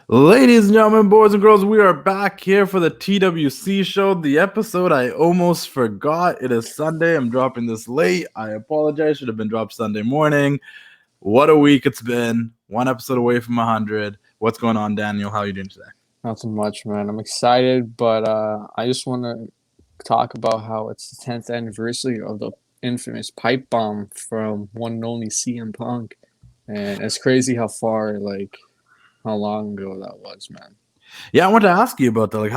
Ladies and gentlemen, boys and girls, we are back here for the TWC Show, the episode I almost forgot. It is Sunday. I'm dropping this late. I apologize. Should have been dropped Sunday morning. What a week it's been. One episode away from 100. What's going on, Daniel? How are you doing today? Not so much, man. I'm excited, but I just want to talk about how it's the 10th anniversary of the infamous pipe bomb from one and only CM Punk. And it's crazy how long ago that was, man. Yeah, I wanted to ask you about that. Like,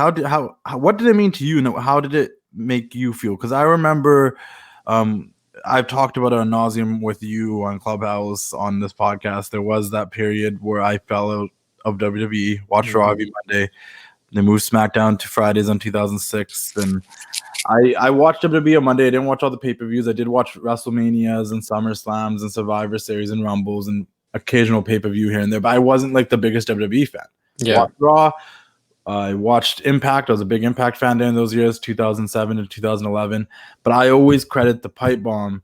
what did it mean to you, and how did it make you feel? Because I remember, I've talked about it ad nauseum with you on Clubhouse on this podcast. There was that period where I fell out of WWE, watched Raw every Monday. They moved SmackDown to Fridays on 2006, and I watched WWE on Monday. I didn't watch all the pay-per-views. I did watch WrestleManias and SummerSlams and Survivor Series and Rumbles and occasional pay-per-view here and there, but I wasn't like the biggest WWE fan. Yeah. Watched Raw. I watched Impact. I was a big Impact fan during those years, 2007 to 2011. But I always credit the pipe bomb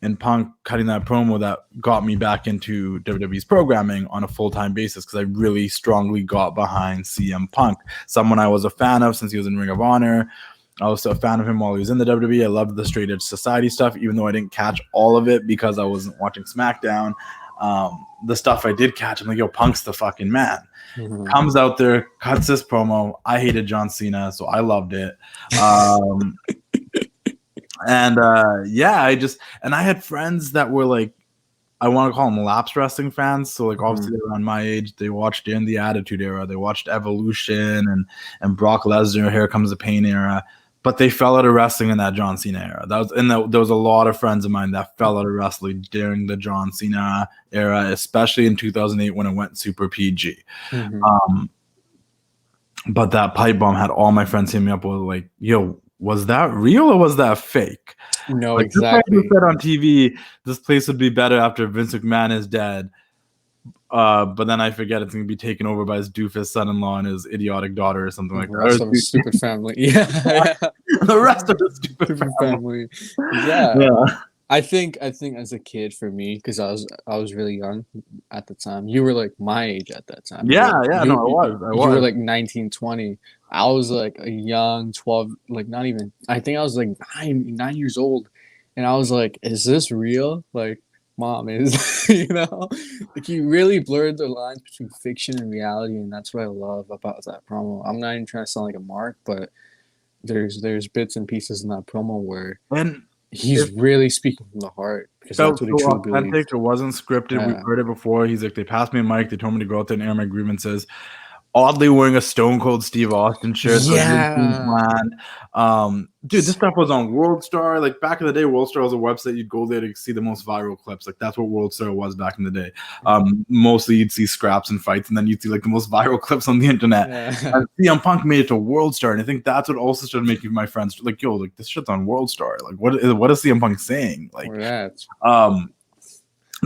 and Punk cutting that promo that got me back into WWE's programming on a full-time basis, because I really strongly got behind CM Punk, someone I was a fan of since he was in Ring of Honor. I was a fan of him while he was in the WWE. I loved the Straight Edge Society stuff, even though I didn't catch all of it because I wasn't watching SmackDown. The stuff I did catch, I'm like, yo, Punk's the fucking man. Comes out there, cuts this promo. I hated John Cena, so I loved it. I had friends that were like, I want to call them lapsed wrestling fans. So like, obviously they're around my age. They watched in the Attitude Era. They watched Evolution and Brock Lesnar, Here Comes the Pain era. But they fell out of wrestling in that John Cena era. There was a lot of friends of mine that fell out of wrestling during the John Cena era, especially in 2008 when it went super PG. But that pipe bomb had all my friends hit me up with like, yo, was that real or was that fake? No, like, exactly. Said on TV, this place would be better after Vince McMahon is dead. But then I forget it's going to be taken over by his doofus son-in-law and his idiotic daughter or something like that. The rest of his stupid family. Yeah. The rest of his stupid family. Yeah. I think as a kid, for me, because I was really young at the time. You were like my age at that time. I was. You were like 19, 20. I was like a young 12, like not even. I think I was like 9 years old, and I was like, "Is this real?" Like, Mom, is like you really blurred the lines between fiction and reality, and that's what I love about that promo. I'm not even trying to sound like a mark, but there's bits and pieces in that promo where he's really speaking from the heart, because that's what he truly believes. It wasn't scripted. Yeah. We've heard it before. He's like, they passed me a mic. They told me to go out there and air my grievances. Oddly wearing a Stone Cold Steve Austin shirt. Yeah. Dude, this stuff was on World Star. Like, back in the day, World Star was a website. You'd go there to see the most viral clips. Like, that's what World Star was back in the day. Mostly you'd see scraps and fights, and then you'd see like the most viral clips on the internet. Yeah. And CM Punk made it to World Star, and I think that's what also started making my friends like, yo, like, this shit's on World Star. Like, what is CM Punk saying? Like,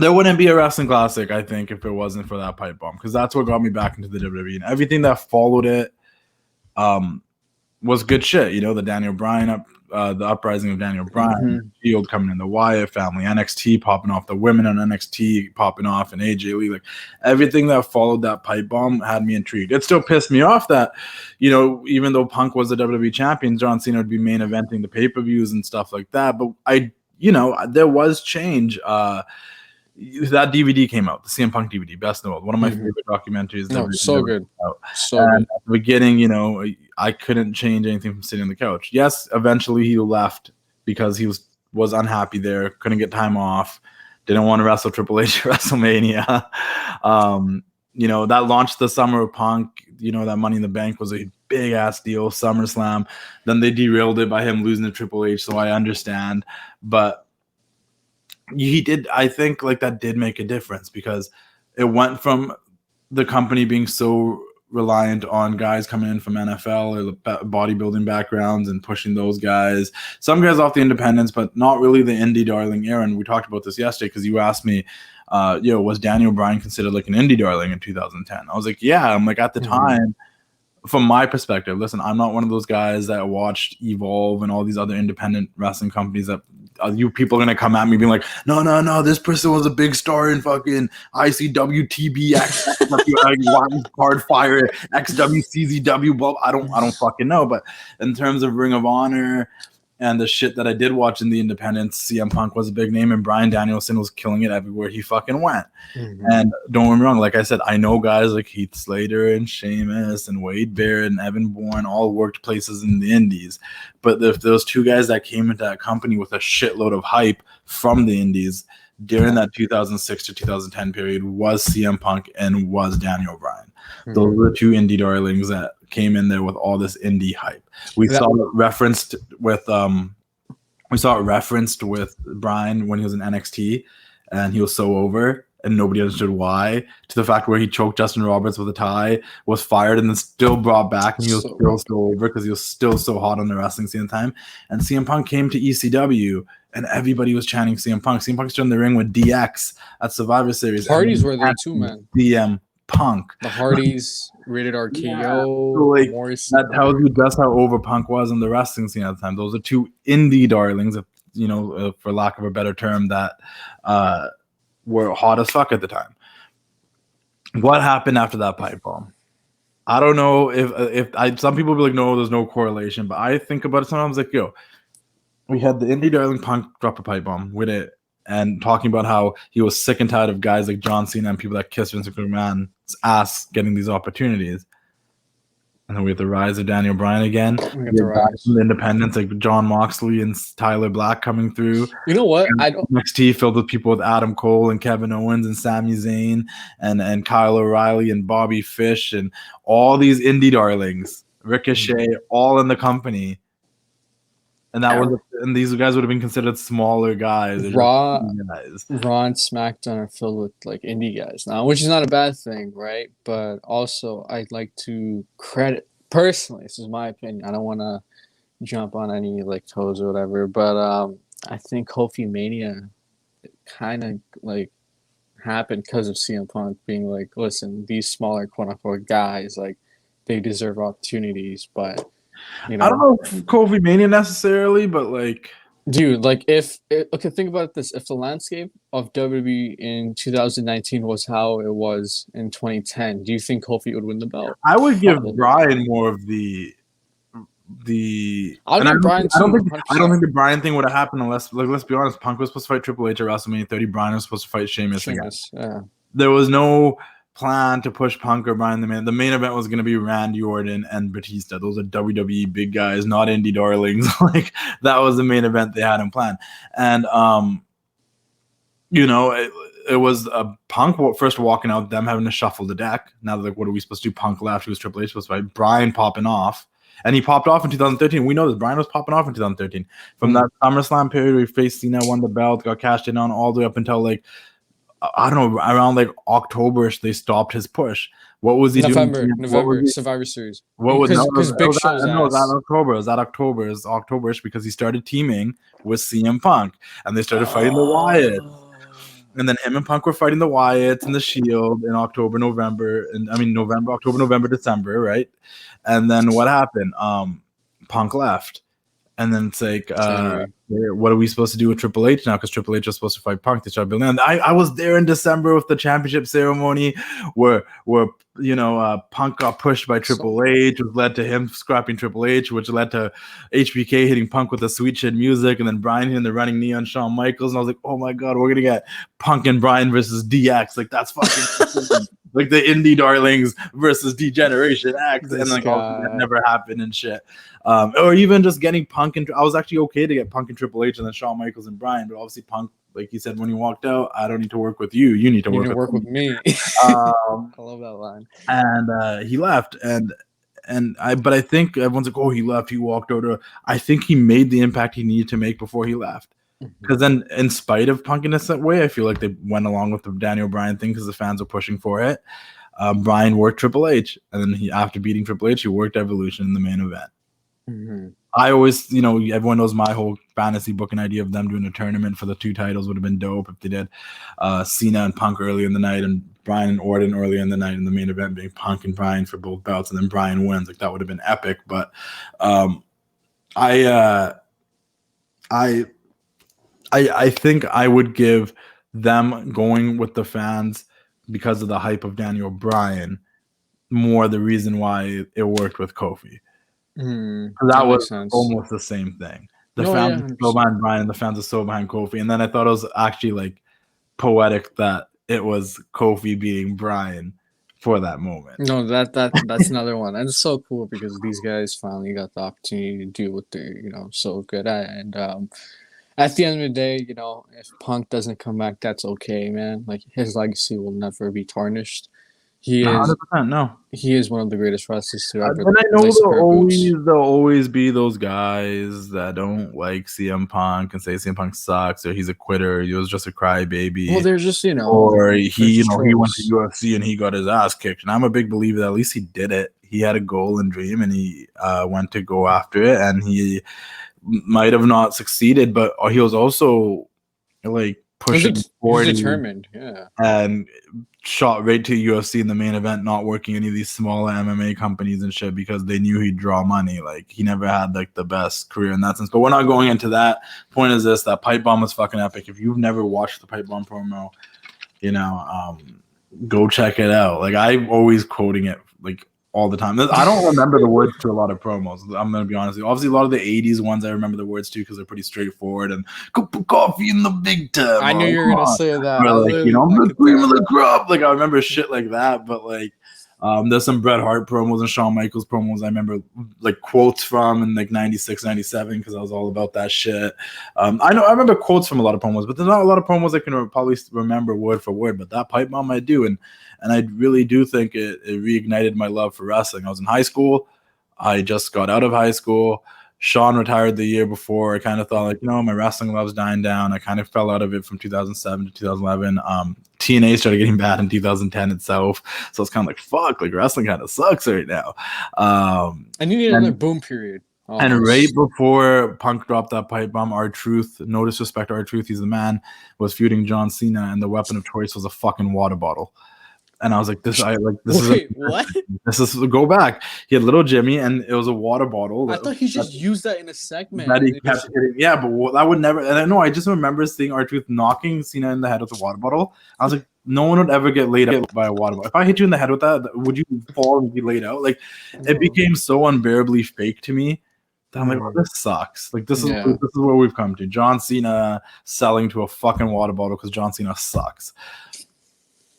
there wouldn't be a wrestling classic, I think, if it wasn't for that pipe bomb, because that's what got me back into the WWE, and everything that followed it was good shit. You know, the Daniel Bryan the uprising of Daniel Bryan, Shield coming in, the Wyatt family, NXT popping off, the women on NXT popping off, and AJ Lee. Like, everything that followed that pipe bomb had me intrigued. It still pissed me off that, you know, even though Punk was the WWE champion, John Cena would be main eventing the pay-per-views and stuff like that. But there was change. That DVD came out, the CM Punk DVD, Best in the World, one of my favorite documentaries. No, so good. So good. At the beginning, you know, I couldn't change anything from sitting on the couch. Yes, eventually he left because he was unhappy there, couldn't get time off, didn't want to wrestle Triple H at WrestleMania. That launched the summer of Punk. You know, that Money in the Bank was a big ass deal, SummerSlam. Then they derailed it by him losing to Triple H, so I understand. But he did, I think, like, that did make a difference, because it went from the company being so reliant on guys coming in from NFL or bodybuilding backgrounds and pushing those guys, some guys off the independents, but not really the indie darling era. And we talked about this yesterday, because you asked me, was Daniel Bryan considered like an indie darling in 2010? I was like, yeah. I'm like, at the time, from my perspective, listen, I'm not one of those guys that watched Evolve and all these other independent wrestling companies that you people are gonna come at me being like, no, this person was a big star in fucking ICW, TBX, Hardfire, XWCZW. Blah. I don't fucking know. But in terms of Ring of Honor and the shit that I did watch in the independents, CM Punk was a big name, and Bryan Danielson was killing it everywhere he fucking went. And don't get me wrong, like I said, I know guys like Heath Slater and Sheamus and Wade Barrett and Evan Bourne all worked places in the indies. But if those two guys that came into that company with a shitload of hype from the indies during that 2006 to 2010 period was CM Punk and was Daniel Bryan. Those were the two indie darlings that came in there with all this indie hype. We saw it referenced with Bryan when he was in NXT, and he was so over, and nobody understood why. To the fact where he choked Justin Roberts with a tie, was fired, and then still brought back, and he was still over because he was still so hot on the wrestling scene at the time. And CM Punk came to ECW, and everybody was chanting CM Punk. CM Punk stood in the ring with DX at Survivor Series. Hardys were there too, man. CM Punk. The Hardys, Rated RKO. Yeah. So, like, that tells you just how over Punk was in the wrestling scene at the time. Those are two indie darlings, for lack of a better term, that were hot as fuck at the time. What happened after that pipe bomb? I don't know if some people be like, no, there's no correlation, but I think about it sometimes like, we had the indie darling Punk drop a pipe bomb with it, and talking about how he was sick and tired of guys like John Cena and people that kiss Vince McMahon's ass getting these opportunities. And then we have the rise of Daniel Bryan again. We have the rise of the independents like John Moxley and Tyler Black coming through. You know what? NXT filled with people with Adam Cole and Kevin Owens and Sami Zayn and Kyle O'Reilly and Bobby Fish and all these indie darlings, Ricochet, all in the company. And and these guys would have been considered smaller guys. Raw and SmackDown are filled with like indie guys now, which is not a bad thing, right? But also, I'd like to credit personally. This is my opinion. I don't want to jump on any like toes or whatever, but I think Kofi Mania kind of like happened because of CM Punk being like, listen, these smaller quote unquote guys, like they deserve opportunities, but. I don't know if Kofi Mania necessarily, but like, dude, like think about this: if the landscape of WWE in 2019 was how it was in 2010, do you think Kofi would win the belt? I would give Bryan more of the. I don't think the Bryan thing would have happened unless, like, let's be honest, Punk was supposed to fight Triple H at WrestleMania 30. Bryan was supposed to fight Sheamus again. Yeah. There was no plan to push Punk or Bryan. The main event was going to be Randy Orton and Batista. Those are WWE big guys, not indie darlings. Like, that was the main event they had in plan. And it was Punk first walking out, them having to shuffle the deck. Now they're like, what are we supposed to do? Punk left, he was Triple H supposed to fight. Bryan popping off. And he popped off in 2013. We know this. Bryan was popping off in 2013. From that SummerSlam period where he faced Cena, won the belt, got cashed in on, all the way up until like, I don't know, around like October-ish, they stopped his push. What was he doing? November, Survivor Series. What was because Big Show's it was October. It was that October. It was October-ish because he started teaming with CM Punk, and they started fighting the Wyatts. And then him and Punk were fighting the Wyatts and the Shield in October, November, December, right? And then what happened? Punk left. And then it's like, what are we supposed to do with Triple H now? Because Triple H was supposed to fight Punk. They started building. And I was there in December with the championship ceremony where Punk got pushed by Triple H, which led to him scrapping Triple H, which led to HBK hitting Punk with the sweet shit music, and then Bryan hitting the running knee on Shawn Michaels. And I was like, oh my God, we're going to get Punk and Bryan versus DX. Like, that's fucking like the indie darlings versus D-Generation X. And like, that never happened and shit. Or even just getting Punk and I was actually okay to get Punk and Triple H and then Shawn Michaels and Bryan, but obviously Punk, like he said when he walked out, I don't need to work with you. You need to work with me. I love that line. And he left, but I think everyone's like, oh, he left, he walked out. I think he made the impact he needed to make before he left. Because then, in spite of Punk in a way, I feel like they went along with the Daniel Bryan thing because the fans were pushing for it. Bryan worked Triple H, and then after beating Triple H, he worked Evolution in the main event. I always, everyone knows my whole fantasy booking idea of them doing a tournament for the two titles would have been dope if they did Cena and Punk early in the night and Bryan and Orton earlier in the night, and the main event being Punk and Bryan for both belts, and then Bryan wins. Like, that would have been epic. But I think I would give them going with the fans because of the hype of Daniel Bryan more the reason why it worked with Kofi. That makes was sense. almost the same thing. The No, fans yeah, are so behind Bryan, the fans are so behind Kofi. And then I thought it was actually like poetic that it was Kofi beating Bryan for that moment. no, that's another one. And it's so cool because these guys finally got the opportunity to do what they're, so good at. And at the end of the day, if Punk doesn't come back, that's okay, man. Like his legacy will never be tarnished. He is 100%, no. He is one of the greatest wrestlers to ever. And I know lace a pair of boots. there'll always be those guys that don't like CM Punk and say CM Punk sucks or he's a quitter. He was just a crybaby. Well, there's just or he he went to trolls. UFC and he got his ass kicked. And I'm a big believer that at least he did it. He had a goal and dream and he went to go after it. And he might have not succeeded, but he was also like pushing forward. He's determined, yeah. And shot right to UFC in the main event, not working any of these smaller MMA companies and shit because they knew he'd draw money. Like he never had like the best career in that sense. But we're not going into that. Point is this: that Pipebomb was fucking epic. If you've never watched the Pipebomb promo, go check it out. Like I'm always quoting it like all the time. I don't remember the words to a lot of promos. I'm gonna be honest with you. Obviously, a lot of the '80s ones I remember the words to because they're pretty straightforward and go put coffee in the big tub. I knew you were gonna say that. Or like, the cream of the crop. Like I remember shit like that. But like, there's some Bret Hart promos and Shawn Michaels promos I remember like quotes from in like 96, 97 because I was all about that shit. I remember quotes from a lot of promos, but there's not a lot of promos I can probably remember word for word. But that pipe bomb I do, and I really do think it reignited my love for wrestling. I was in high school. I just got out of high school. Sean retired the year before. I kind of thought like, my wrestling love's dying down. I kind of fell out of it from 2007 to 2011. TNA started getting bad in 2010 itself. So it's kind of like, fuck, like wrestling kind of sucks right now. And you need another boom period. And right before Punk dropped that pipe bomb, R-Truth, no disrespect to R-Truth, he's the man, was feuding John Cena, and the weapon of choice was a fucking water bottle. And I was like, go back. He had little Jimmy, and it was a water bottle. I thought he just used that in a segment. That he kept hitting. Yeah, but that would never. And I know. I just remember seeing R-Truth knocking Cena in the head with a water bottle. I was like, no one would ever get laid out by a water bottle. If I hit you in the head with that, would you fall and be laid out? Like, it became so unbearably fake to me that I'm like, oh, this sucks. Like, this is where we've come to. John Cena selling to a fucking water bottle because John Cena sucks.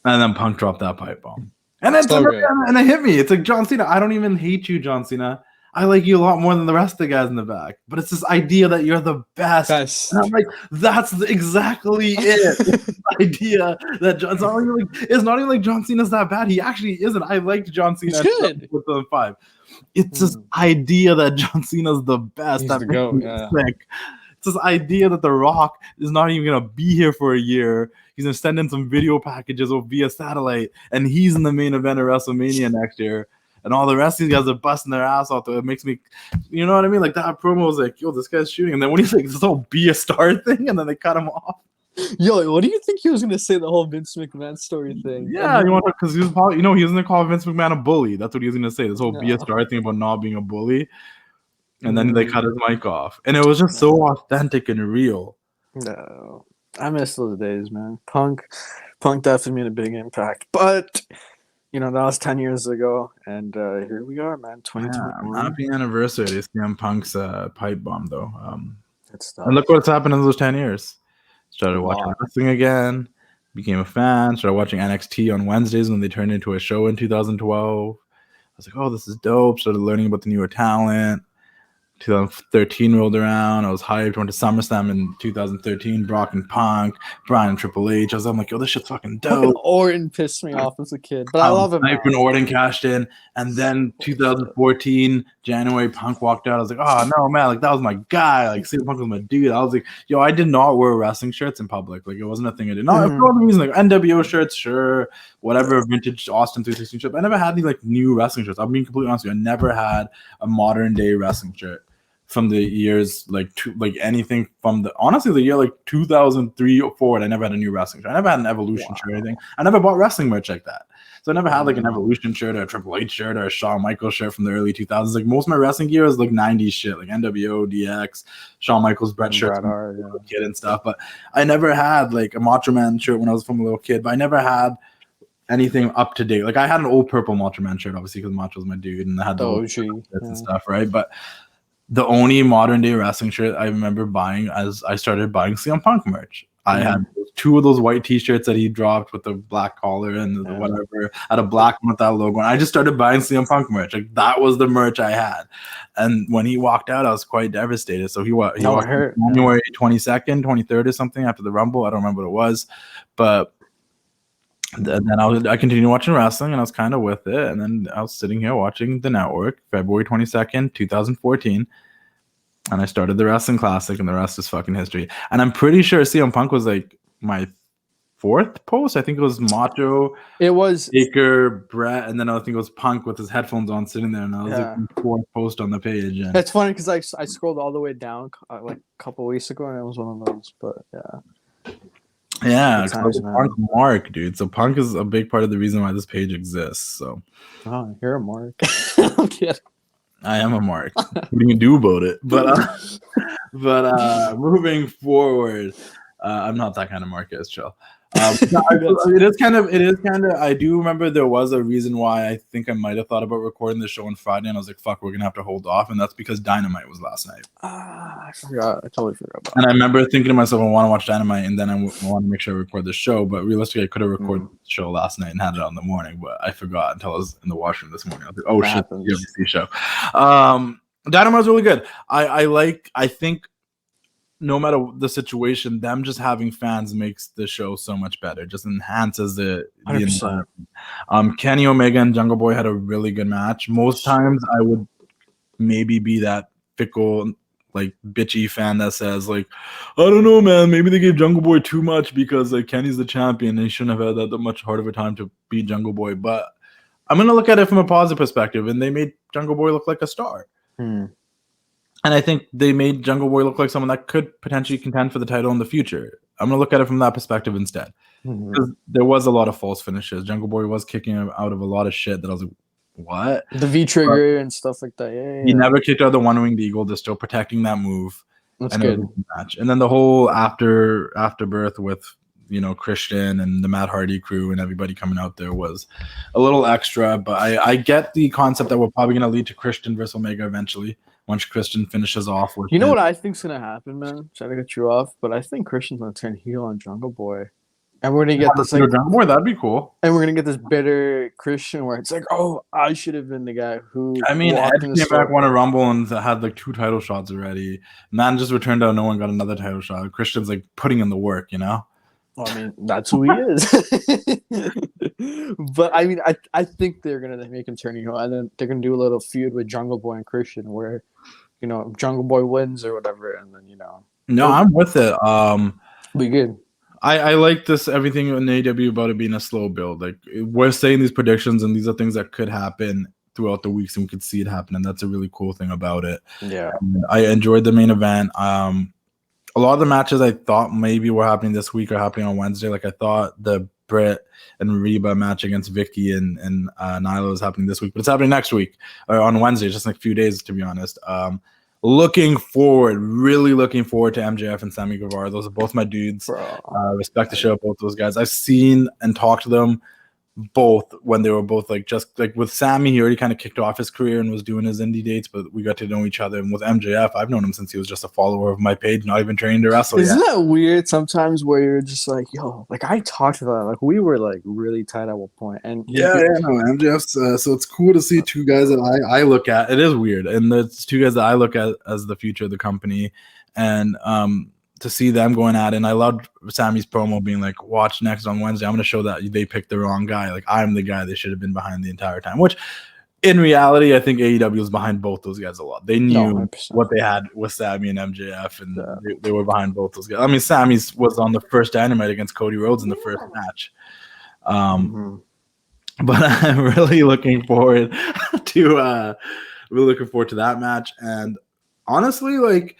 And then Punk dropped that pipe bomb. And then and it hit me. It's like, John Cena, I don't even hate you, John Cena. I like you a lot more than the rest of the guys in the back. But it's this idea that you're the best. And I'm like, that's exactly it. The idea that it's not even like John Cena's that bad. He actually isn't. I liked John Cena with the 5. It's this idea that John Cena's the best. That makes me sick. It's this idea that The Rock is not even going to be here for a year. He's going to send in some video packages via satellite, and he's in the main event of WrestleMania next year. And all the rest of these guys are busting their ass off. It makes me, you know what I mean? Like, that promo was like, yo, this guy's shooting. And then when he's like, this whole be a star thing, and then they cut him off. Yo, what do you think he was going to say, the whole Vince McMahon story thing? Yeah, because he was probably, he was going to call Vince McMahon a bully. That's what he was going to say. This whole be a star thing about not being a bully. And then they cut his mic off. And it was just so authentic and real. No. I miss those days, man. Punk definitely made a big impact. But, that was 10 years ago. And here we are, man. 2021. Happy anniversary to CM Punk's pipe bomb, though. And look what's happened in those 10 years. Started watching wrestling again. Became a fan. Started watching NXT on Wednesdays when they turned into a show in 2012. I was like, oh, this is dope. Started learning about the newer talent. 2013 rolled around. I was hyped. Went to SummerSlam in 2013. Brock and Punk, Bryan and Triple H. I'm like, yo, this shit's fucking dope. Orton pissed me off as a kid, but I love him. And Orton cashed in, and then 2014 January, Punk walked out. I was like, oh no, man, like that was my guy. Like, CM Punk was my dude. I was like, yo, I did not wear wrestling shirts in public. Like, it wasn't a thing I did. Not for all the reason, like NWO shirts, sure, whatever, vintage Austin 316 shirt. I never had any like new wrestling shirts. I'm being completely honest with you. I never had a modern day wrestling shirt. From the years anything from the year like 2003 or forward, I never had a new wrestling shirt. I never had an Evolution shirt or anything. I never bought wrestling merch like that. So I never had like an Evolution shirt or a Triple H shirt or a Shawn Michaels shirt from the early 2000s. Like most of my wrestling gear was like 90s shit, like NWO, DX, Shawn Michaels, Bret shirts, kid and stuff. But I never had like a Macho Man shirt when I was from a little kid. But I never had anything up to date. Like I had an old purple Macho Man shirt, obviously, because Macho was my dude, and I had the old shirts and stuff, right? But the only modern day wrestling shirt I remember buying as I started buying CM Punk merch. I had 2 of those white t-shirts that he dropped with the black collar and the whatever. I had a black one with that logo. And I just started buying CM Punk merch. Like that was the merch I had. And when he walked out, I was quite devastated. So he walked January 22nd, 23rd or something after the Rumble. I don't remember what it was. But then I continued watching wrestling and I was kind of with it. And then I was sitting here watching the network, February 22nd, 2014. And I started the Wrestling Classic, and the rest is fucking history. And I'm pretty sure CM Punk was like my 4th post. I think it was Macho. It was Baker, Brett, and then I think it was Punk with his headphones on sitting there. And I was like the 4th post on the page. And it's funny because I scrolled all the way down like a couple weeks ago, and it was one of those. But yeah, Punk Mark, dude. So Punk is a big part of the reason why this page exists. So you're a Mark. I'm kidding. I am a Mark. What are you gonna do about it? But moving forward, I'm not that kind of Mark. It's chill. It is kind of. I do remember there was a reason why I think I might have thought about recording the show on Friday, and I was like, "Fuck, we're gonna have to hold off," and that's because Dynamite was last night. I forgot. I totally forgot about. And I remember thinking to myself, "I want to watch Dynamite," and then I want to make sure I record the show. But realistically, I could have recorded the show last night and had it on in the morning, but I forgot until I was in the washroom this morning. I was like, "Oh shit, the TWC show." Dynamite was really good. I think. No matter the situation, them just having fans makes the show so much better. Just enhances the environment. Kenny Omega and Jungle Boy had a really good match. Most times, I would maybe be that fickle, like bitchy fan that says, like, I don't know, man. Maybe they gave Jungle Boy too much because like Kenny's the champion. And he shouldn't have had that much hard of a time to beat Jungle Boy. But I'm gonna look at it from a positive perspective, and they made Jungle Boy look like a star. And I think they made Jungle Boy look like someone that could potentially contend for the title in the future. I'm going to look at it from that perspective instead. Because there was a lot of false finishes. Jungle Boy was kicking him out of a lot of shit that I was like, what? The V-trigger and stuff like that. Yeah. He never kicked out the one-winged eagle. They're still protecting that move. That's good. Match. And then the whole afterbirth with, Christian and the Matt Hardy crew and everybody coming out there was a little extra. But I get the concept that we're probably going to lead to Christian versus Omega eventually. Once Christian finishes off with what I think's gonna happen, man? Trying to get you off, but I think Christian's gonna turn heel on Jungle Boy. And we're gonna get this like Jungle Boy, that'd be cool. And we're gonna get this bitter Christian where it's like, oh, I should have been the guy who Edge came back, won a Rumble and had like 2 title shots already. Man just returned out, no one got another title shot. Christian's like putting in the work, Well, I mean, that's who he is. But I mean, I think they're gonna make him turn heel, and then they're gonna do a little feud with Jungle Boy and Christian where Jungle Boy wins or whatever, and then No, I'm with it. Be good. I like this everything in AEW about it being a slow build. Like we're saying these predictions, and these are things that could happen throughout the weeks, and we could see it happen, and that's a really cool thing about it. Yeah, I enjoyed the main event. A lot of the matches I thought maybe were happening this week are happening on Wednesday. Like I thought the Britt and Reba match against Vicky and Nyla is happening this week, but it's happening next week or on Wednesday, just like a few days, to be honest. Really looking forward to MJF and Sammy Guevara. Those are both my dudes. Respect the show, both those guys. I've seen and talked to them both when they were both like just like with Sammy, he already kind of kicked off his career and was doing his indie dates, but we got to know each other. And with MJF, I've known him since he was just a follower of my page, not even training to wrestle. Isn't that weird sometimes where you're just like, yo, like I talked to them, like we were like really tight at one point. And MJF's so it's cool to see 2 guys that I look at. It is weird, and it's 2 guys that I look at as the future of the company, and to see them going at it. And I loved Sammy's promo being like, watch next on Wednesday. I'm going to show that they picked the wrong guy. Like I'm the guy they should have been behind the entire time, which in reality, I think AEW was behind both those guys a lot. They knew what they had with Sammy and MJF, and they were behind both those guys. I mean, Sammy's was on the first Dynamite against Cody Rhodes in the first match. But I'm really looking forward to that match. And honestly, like,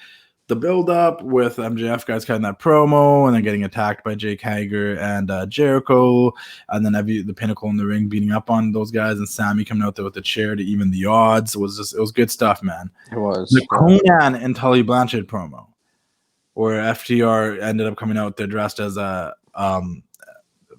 the build up with MJF guys cutting that promo and then getting attacked by Jake Hager and Jericho, and then the Pinnacle in the ring beating up on those guys, and Sammy coming out there with the chair to even the odds. It was good stuff, man. It was the Conan and Tully Blanchard promo, where FTR ended up coming out there dressed as a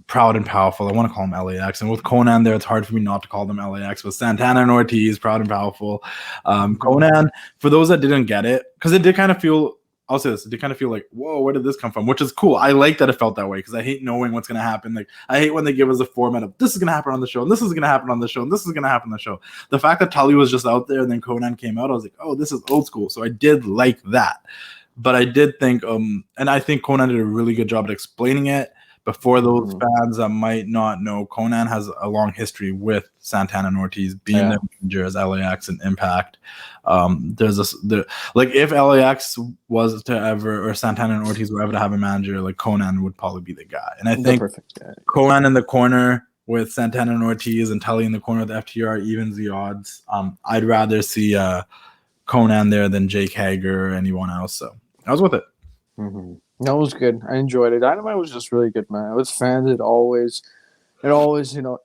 proud and powerful. I want to call him LAX, and with Conan there, it's hard for me not to call them LAX. But Santana and Ortiz, proud and powerful. Conan, for those that didn't get it, because it did kind of feel. I'll say this: it did kind of feel like, whoa, where did this come from? Which is cool. I like that it felt that way because I hate knowing what's going to happen. Like I hate when they give us a format of this is going to happen on the show, and this is going to happen on the show, and this is going to happen on the show. The fact that Tully was just out there and then Conan came out, I was like, oh, this is old school. So I did like that. But I did think, and I think Conan did a really good job at explaining it. Before those fans that might not know, Conan has a long history with Santana and Ortiz being the manager as LAX and Impact. Like if LAX was to ever, or Santana and Ortiz were ever to have a manager, like Conan would probably be the guy. And I think Conan in the corner with Santana and Ortiz and Tully in the corner with FTR evens the odds. I'd rather see Conan there than Jake Hager or anyone else. So I was with it. Mm-hmm. No, it was good. I enjoyed it. Dynamite was just really good, man. With fans, it always,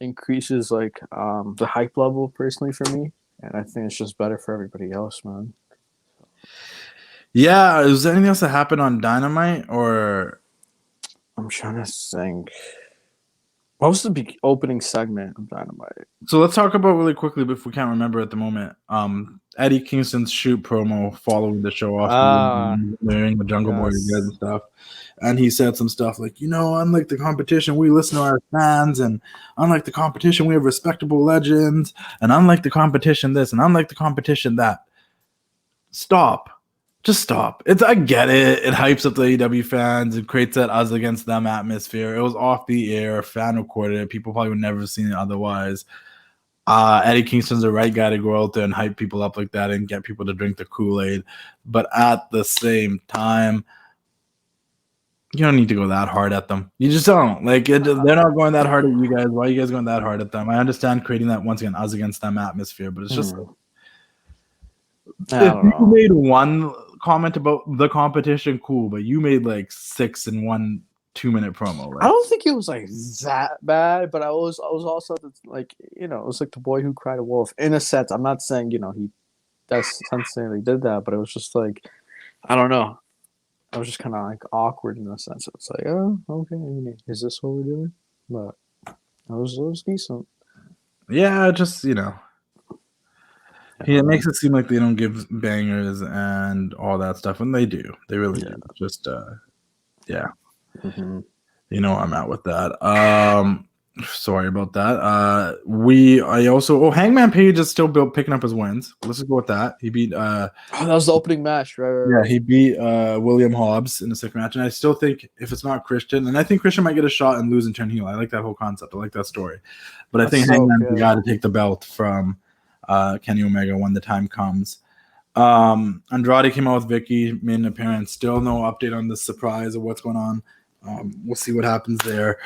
increases like the hype level personally for me, and I think it's just better for everybody else, man. Yeah, is there anything else that happened on Dynamite, or I'm trying to think. What was the opening segment of Dynamite? So let's talk about really quickly, but if we can't remember at the moment, Eddie Kingston's shoot promo following the show off during the Jungle Boy and stuff. And he said some stuff like, unlike the competition, we listen to our fans, and unlike the competition, we have respectable legends, and unlike the competition this, and unlike the competition that. Stop. Just stop. I get it. It hypes up the AEW fans. It creates that us against them atmosphere. It was off the air. Fan recorded it. People probably would never have seen it otherwise. Eddie Kingston's the right guy to go out there and hype people up like that and get people to drink the Kool-Aid. But at the same time, you don't need to go that hard at them. You just don't. They're not going that hard at you guys. Why are you guys going that hard at them? I understand creating that, once again, us against them atmosphere, but it's just if you made one comment about the competition, cool, but you made like 6 in 1 2-minute promo. Right? I don't think it was like that bad, but I was also like, it was like the boy who cried wolf in a sense. I'm not saying he necessarily did that, but it was just like, I don't know. I was just kind of like awkward in a sense. It's like, oh, okay, is this what we're doing? But it was decent. Yeah, just it makes it seem like they don't give bangers and all that stuff, and they do. They really do. Just, Mm-hmm. You know where I'm at with that. Sorry about that. Hangman Page is still picking up his wins. Let's just go with that. He beat. That was the opening match, right? Yeah, he beat William Hobbs in the 6th match, and I still think if it's not Christian, and I think Christian might get a shot and lose and turn heel. I like that whole concept. I like that story, but I think Hangman's the guy to take the belt from Kenny Omega when the time comes. Andrade came out with Vicky, made an appearance. Still no update on the surprise of what's going on. We'll see what happens there.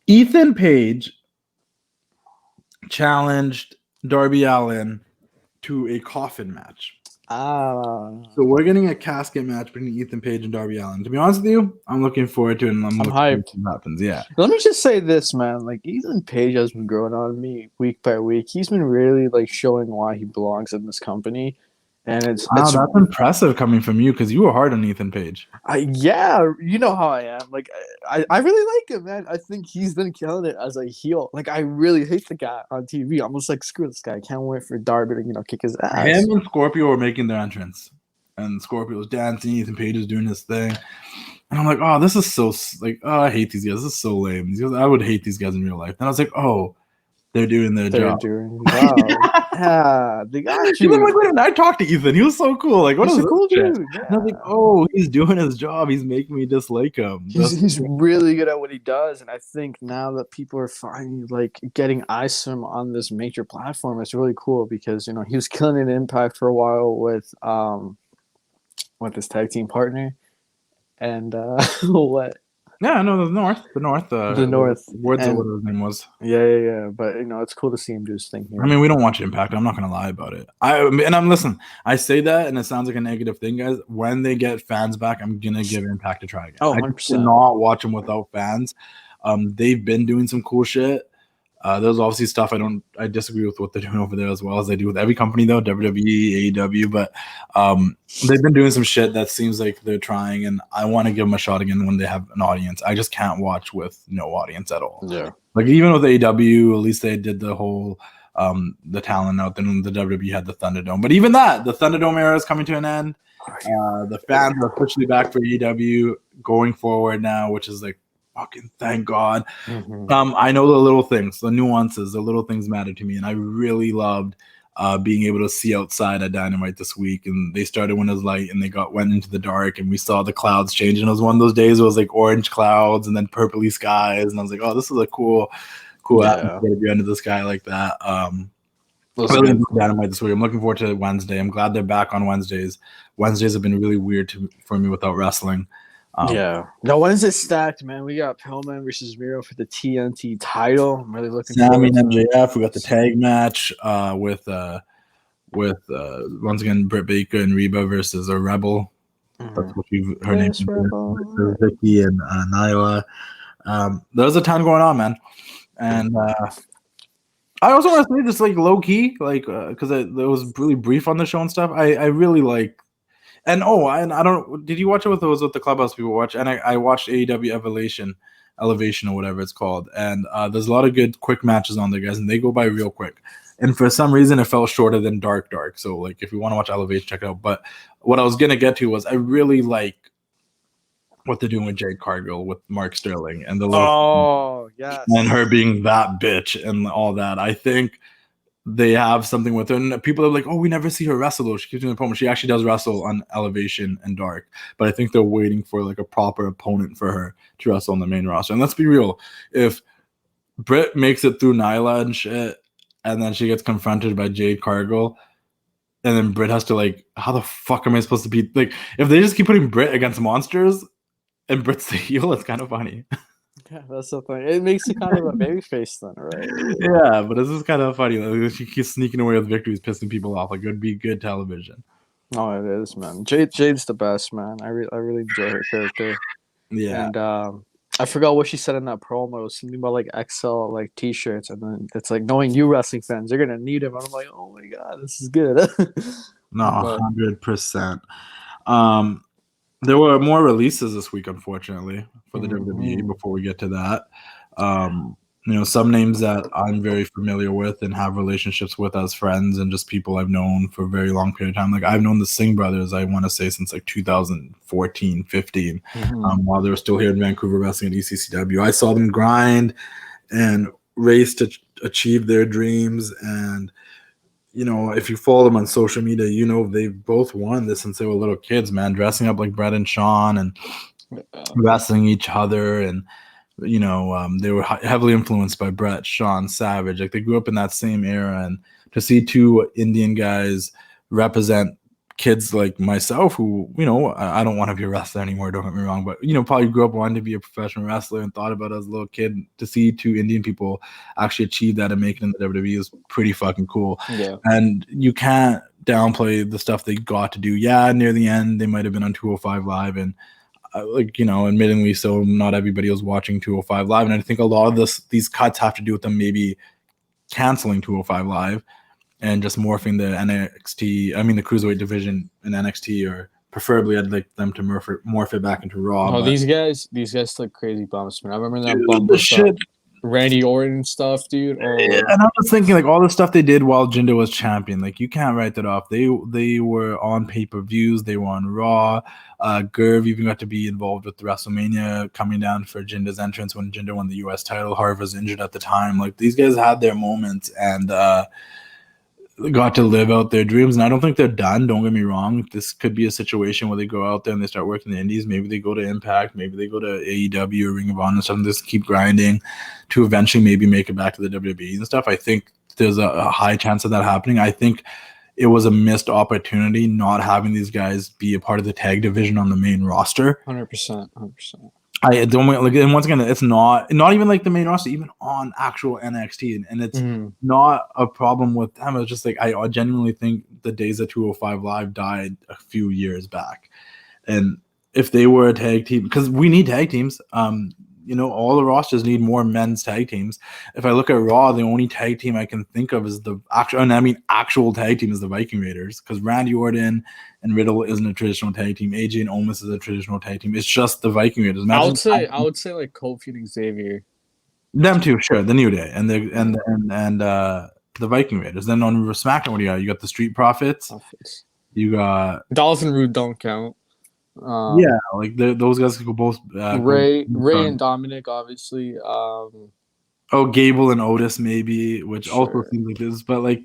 Ethan Page challenged Darby Allin to a coffin match. So we're getting a casket match between Ethan Page and Darby Allin. To be honest with you, I'm looking forward to it, and I'm hyped. What happens? Yeah. Let me just say this, man. Like, Ethan Page has been growing on me week by week. He's been really showing why he belongs in this company. And it's that's impressive coming from you, because you were hard on Ethan Page. You know how I am. Like, I really like him, man. I think he's been killing it as a heel. Like, I really hate the guy on TV. I'm just like, screw this guy. I can't wait for Darby to kick his ass. Him and Scorpio were making their entrance, and Scorpio was dancing. Ethan Page was doing his thing, and I'm like, oh, this is so I hate these guys. This is so lame. I would hate these guys in real life. And I was like, oh. They're doing their job. Yeah, they got you. Like, wait a minute, I talked to Ethan. He was so cool. Like, what is a cool dude? Yeah. I was like, oh, he's doing his job. He's making me dislike him. He's really good at what he does, and I think now that people are finally getting eyes to him on this major platform, it's really cool because he was killing it in Impact for a while with his tag team partner, and what Yeah, no, the North. The North. Words of And what his name was. yeah. But it's cool to see him do his thing here. I mean, we don't watch Impact. I'm not gonna lie about it. Listen. I say that, and it sounds like a negative thing, guys. When they get fans back, I'm gonna give Impact a try again. Oh, I 100%. cannot watch them without fans. They've been doing some cool shit. There's obviously stuff I disagree with what they're doing over there as well as they do with every company though, WWE, AEW, but they've been doing some shit that seems like they're trying, and I want to give them a shot again when they have an audience. I just can't watch with no audience at all. Yeah. Like even with AEW, at least they did the whole the talent out. Then the WWE had the Thunderdome, but even that, the Thunderdome era is coming to an end. The fans are officially back for AEW going forward now, which is like fucking thank God. Mm-hmm. I know the little things, the nuances, the little things matter to me, and I really loved being able to see outside at Dynamite this week. And they started when it was light, and they went into the dark, and we saw the clouds change. And it was one of those days. It was like orange clouds and then purpley skies, and I was like, oh, this is a cool atmosphere to be under the sky like that. Dynamite this week. I'm looking forward to Wednesday. I'm glad they're back on Wednesdays. Wednesdays have been really weird for me without wrestling. No, when is it stacked, man? We got Pillman versus Miro for the TNT title. I'm really looking Sammy forward and to MJF. We got the tag match with once again Britt Baker and Reba versus a Rebel. That's what her name is. Vicky and Nyla. There's a ton going on, man. And I also want to say just like low key, like because it was really brief on the show and stuff. I really like. And I don't. Did you watch it with the Clubhouse people watch? And I watched AEW Elevation or whatever it's called. And there's a lot of good quick matches on there, guys, and they go by real quick. And for some reason, it felt shorter than Dark. So like, if you want to watch Elevation, check it out. But what I was gonna get to was I really like what they're doing with Jade Cargill with Mark Sterling and and her being that bitch and all that. I think they have something with her, and people are like, "Oh, we never see her wrestle." Though she keeps doing the promo. She actually does wrestle on Elevation and Dark, but I think they're waiting for like a proper opponent for her to wrestle on the main roster. And let's be real, if Britt makes it through Nyla and shit, and then she gets confronted by Jade Cargill, and then Britt has to like, how the fuck am I supposed to be like? If they just keep putting Britt against monsters, and Britt's the heel, it's kind of funny. Yeah, that's the thing. It makes you kind of a baby face then, right? Yeah, but this is kind of funny. Like, she keeps sneaking away with victories, pissing people off. Like, it would be good television. Oh, it is, man. Jade's the best, man. I really enjoy her character. Yeah. And I forgot what she said in that promo. It was something about like XL like t-shirts, and then it's like knowing you wrestling fans, you're gonna need them. And I'm like, oh my god, this is good. No, 100%. There were more releases this week, unfortunately, for the WWE. Before we get to that, some names that I'm very familiar with and have relationships with as friends and just people I've known for a very long period of time. Like I've known the Singh brothers, I want to say since like 2014, 15, while they were still here in Vancouver wrestling at ECCW. I saw them grind and race to achieve their dreams. And if you follow them on social media, they've both won this since they were little kids, man, dressing up like Brett and Sean and wrestling each other. And, they were heavily influenced by Brett, Sean, Savage. Like they grew up in that same era. And to see two Indian guys represent kids like myself who, I don't want to be a wrestler anymore, don't get me wrong, but, probably grew up wanting to be a professional wrestler and thought about it as a little kid. To see two Indian people actually achieve that and make it in the WWE is pretty fucking cool. Yeah. And you can't downplay the stuff they got to do. Yeah, near the end, they might have been on 205 Live, and admittingly so, not everybody was watching 205 Live. And I think a lot of these cuts have to do with them maybe canceling 205 Live and just morphing the the cruiserweight division in NXT, or preferably I'd like them to morph it back into Raw. Oh, these guys took crazy bumps, man. I remember that bump with Randy Orton stuff, dude. Oh. Yeah, and I was thinking, like, all the stuff they did while Jinder was champion, like, you can't write that off. They were on pay-per-views, they were on Raw. Gerv even got to be involved with the WrestleMania coming down for Jinder's entrance when Jinder won the U.S. title. Harv was injured at the time. Like, these guys had their moments and got to live out their dreams, and I don't think they're done. Don't get me wrong. This could be a situation where they go out there and they start working the indies. Maybe they go to Impact, maybe they go to AEW or Ring of Honor, something. Just keep grinding to eventually maybe make it back to the WWE and stuff. I think there's a high chance of that happening. I think it was a missed opportunity not having these guys be a part of the tag division on the main roster. 100%. I don't like, and once again, it's not even like the main roster, even on actual NXT, and it's not a problem with them. It's just like I genuinely think the days of 205 Live died a few years back, and if they were a tag team, because we need tag teams, all the rosters need more men's tag teams. If I look at Raw, the only tag team I can think of is the actual tag team is the Viking Raiders, because Randy Orton and Riddle isn't a traditional tag team. AJ and Omos is a traditional tag team. It's just the Viking Raiders. I would say like Kofi and Xavier. Them too, sure. The New Day and the Viking Raiders. Then on SmackDown, what do you got? You got the Street Profits. You got Dolph and Rude don't count. Like those guys could go both. Ray and Dominic, obviously. Gable and Otis, maybe, which also seems like this, but like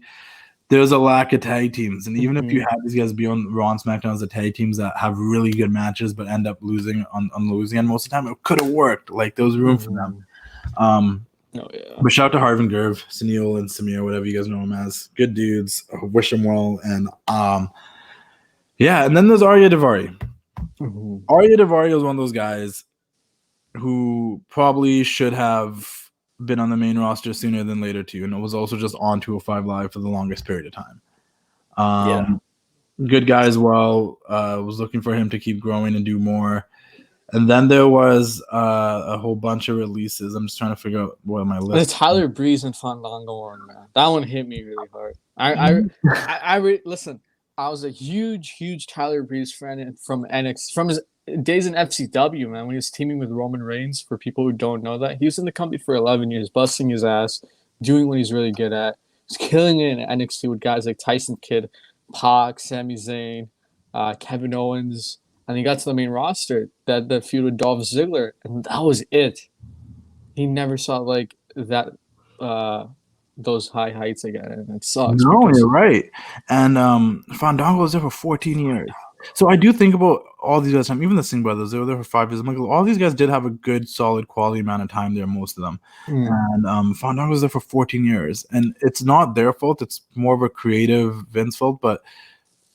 there's a lack of tag teams, and even if you have these guys be on Raw and SmackDown as the tag teams that have really good matches but end up losing on losing, and most of the time it could have worked. Like there was room for them. But shout out to Harvin Gerv, Sunil, and Samir, whatever you guys know them as. Good dudes. Wish them well, and and then there's Arya Daivari. Arya Daivari is one of those guys who probably should have been on the main roster sooner than later too, and it was also just on 205 Live for the longest period of time. Good guy as well. Was looking for him to keep growing and do more. And then there was a whole bunch of releases. I'm just trying to figure out what my list. The Tyler Breeze and Fandango one, man. That one hit me really hard. Listen. I was a huge Tyler Breeze fan from NXT, from his days in FCW, man, when he was teaming with Roman Reigns. For people who don't know that, he was in the company for 11 years, busting his ass, doing what he's really good at. He's killing it in NXT with guys like Tyson Kidd, Pac, Sami Zayn, Kevin Owens, and he got to the main roster, that feud with Dolph Ziggler, and that was it. He never saw like that. Those high heights again, and it sucks. No, you're right. And Fandango was there for 14 years. So I do think about all these guys. Even the Singh brothers, they were there for 5 years. I'm like, all these guys did have a good, solid, quality amount of time there, most of them. And Fandango was there for 14 years. And it's not their fault. It's more of a creative Vince fault. But